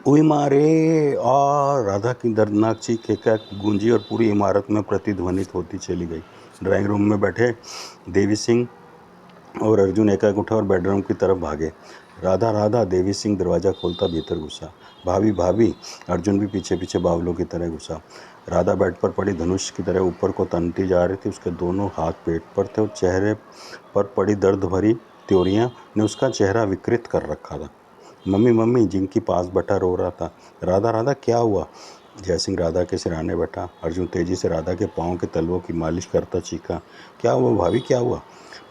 ओए मारे राधा की दर्दनाक चीख एकाएक गूंजी और पूरी इमारत में प्रतिध्वनित होती चली गई। ड्राइंग रूम में बैठे देवी सिंह और अर्जुन एकाएक उठा और बेडरूम की तरफ भागे। राधा राधा, देवी सिंह दरवाज़ा खोलता भीतर घुसा। भाभी भाभी, अर्जुन भी पीछे पीछे बावलों की तरह घुसा। राधा बेड पर पड़ी धनुष की तरह ऊपर को तनती जा रही थी। उसके दोनों हाथ पेट पर थे और चेहरे पर पड़ी दर्द भरी त्योरियां ने उसका चेहरा विकृत कर रखा था। मम्मी मम्मी, जिनकी पास बैठा रो रहा था। राधा राधा, क्या हुआ? जयसिंह राधा के सिरहाने बैठा। अर्जुन तेजी से राधा के पाँव के तलवों की मालिश करता चीखा, क्या हुआ भाभी, क्या हुआ?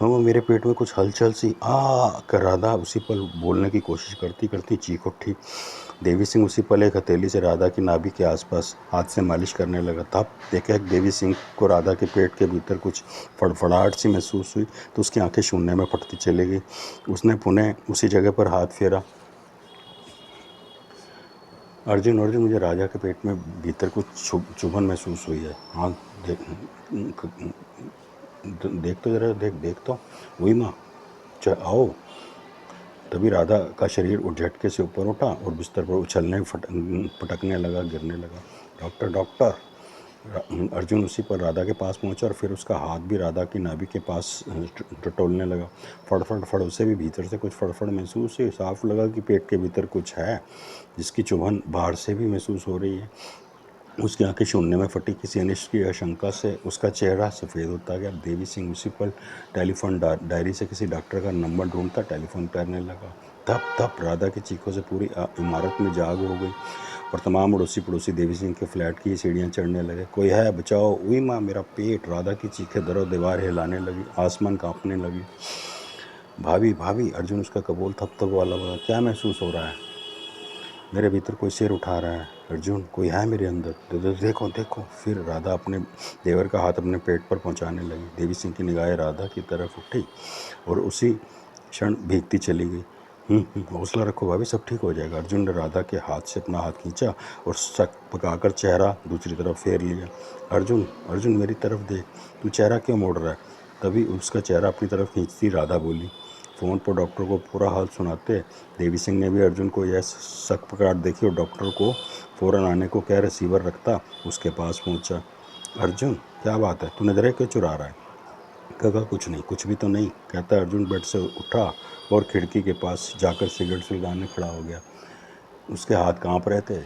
मम्मा, मेरे पेट में कुछ हलचल सी कर राधा उसी पल बोलने की कोशिश करती करती चीख उठी। देवी सिंह उसी पल एक हथेली से राधा की नाभि के आसपास हाथ से मालिश करने लगा। तब देखे देवी सिंह को राधा के पेट के भीतर कुछ फड़फड़ाहट सी महसूस हुई तो उसकी आंखें शून्य में फटती चली गई। उसने पुनः उसी जगह पर हाथ फेरा। अर्जुन अर्जुन, मुझे राजा के पेट में भीतर कुछ चुभन महसूस हुई है। हाँ, देख तो जरा, देख तो। वही माँ, आओ। तभी राधा का शरीर उठ झटके से ऊपर उठा और बिस्तर पर उछलने पटकने लगा, गिरने लगा। Doctor doctor. अर्जुन उसी पर राधा के पास पहुंचा और फिर उसका हाथ भी राधा की नाभि के पास टटोलने लगा। फड़फड़ फड़, उसे भी भीतर से कुछ फड़फड़ महसूस हुई। साफ लगा कि पेट के भीतर कुछ है जिसकी चुभन बाहर से भी महसूस हो रही है। उसकी आंखें शून्य में फटी। किसी अनिष्ट की आशंका से उसका चेहरा सफ़ेद होता गया। देवी सिंह उसी पर टेलीफोन डायरी से किसी डॉक्टर का नंबर ढूंढता टेलीफोन करने लगा। धप धप, राधा की चीखों से पूरी इमारत में जाग हो गई और तमाम अड़ोसी पड़ोसी देवी सिंह के फ्लैट की सीढ़ियाँ चढ़ने लगे। कोई है, बचाओ। उई माँ, मेरा पेट। राधा की चीखें दरो दीवार हिलाने लगी, आसमान कांपने लगी। भाभी भाभी, अर्जुन उसका कबूल थप वाला बोला, क्या महसूस हो रहा है? मेरे भीतर कोई सिर उठा रहा है। अर्जुन, कोई है मेरे अंदर, देखो देखो। फिर राधा अपने देवर का हाथ अपने पेट पर पहुंचाने लगी। देवी सिंह की निगाहें राधा की तरफ उठी और उसी क्षण भीगती चली गई। हौसला रखो भाभी, सब ठीक हो जाएगा। अर्जुन ने राधा के हाथ से अपना हाथ खींचा और शक पकाकर चेहरा दूसरी तरफ फेर लिया। अर्जुन अर्जुन, मेरी तरफ देख। तू चेहरा क्यों मोड़ रहा है? तभी उसका चेहरा अपनी तरफ खींचती राधा बोली। फ़ोन पर डॉक्टर को पूरा हाल सुनाते देवी सिंह ने भी अर्जुन को यह शक पकड़ देखी और डॉक्टर को फ़ौरन आने को कह रिसीवर रखता उसके पास पहुंचा। अर्जुन, क्या बात है? तू नजरें क्यों चुरा रहा है? कहा, कुछ नहीं, कुछ भी तो नहीं, कहता अर्जुन बेड से उठा और खिड़की के पास जाकर सिगरेट सुलगाने खड़ा हो गया। उसके हाथ कांप रहे थे,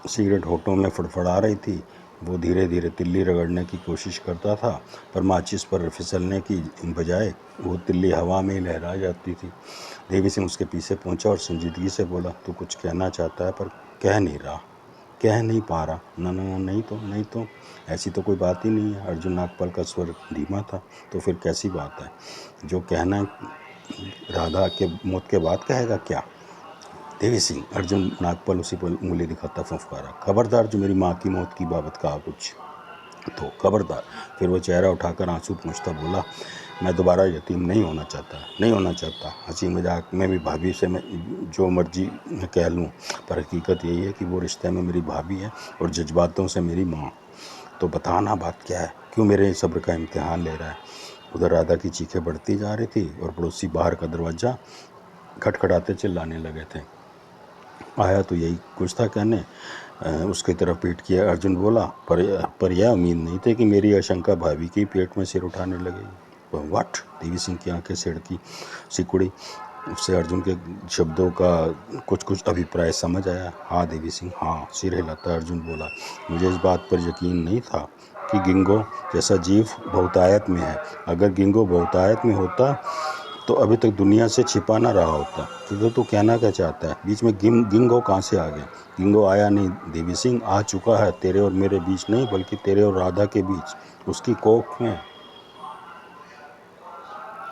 सिगरेट होठों में फड़फड़ा रही थी। वो धीरे धीरे तिल्ली रगड़ने की कोशिश करता था पर माचिस पर फिसलने की बजाय वो तिल्ली हवा में ही लहरा जाती थी। देवी सिंह उसके पीछे पहुंचा और संजीदगी से बोला, तू कुछ कहना चाहता है पर कह नहीं रहा, कह नहीं पा रहा। ना ना ना, नहीं तो ऐसी तो कोई बात ही नहीं है। अर्जुन नागपाल का स्वर धीमा था। तो फिर कैसी बात है? जो कहना राधा के मौत के बाद कहेगा क्या? देवी सिंह, अर्जुन नागपाल उसी पर उंगली दिखाता फुफकारा। खबरदार जो मेरी माँ की मौत की बाबत कहा कुछ तो खबरदार। फिर वो चेहरा उठाकर आंसू पूंछता बोला, मैं दोबारा यतीम नहीं होना चाहता, नहीं होना चाहता। हंसी मजाक में भी भाभी से मैं जो मर्जी कह लूँ पर हकीकत यही है कि वो रिश्ते में मेरी भाभी है और जज्बातों से मेरी माँ। तो बताना बात क्या है? क्यों मेरे सब्र का इम्तिहान ले रहा है? उधर राधा की चीखें बढ़ती जा रही थी और पड़ोसी बाहर का दरवाज़ा खटखटाते चिल्लाने लगे थे। आया तो यही कुछ था कहने। उसकी तरफ पीट किया अर्जुन बोला, पर यह उम्मीद नहीं थी कि मेरी आशंका भाभी के पेट में सिर उठाने लगेगी। व्हाट? देवी सिंह की आंखें सिड़की सिकुड़ी। उससे अर्जुन के शब्दों का कुछ अभिप्राय समझ आया। हाँ देवी सिंह, हाँ। सिर हिलाता अर्जुन बोला, मुझे इस बात पर यकीन नहीं था कि गिंगो जैसा जीव बहुतायत में है। अगर गिंगो बहुतायत में होता तो अभी तक दुनिया से छिपा ना रहा होता। तो तू कहना क्या चाहता है? बीच में गिंगो कहाँ से आ गया? गिंगो आया नहीं देवी सिंह, आ चुका है तेरे और मेरे बीच नहीं बल्कि तेरे और राधा के बीच, उसकी कोख में।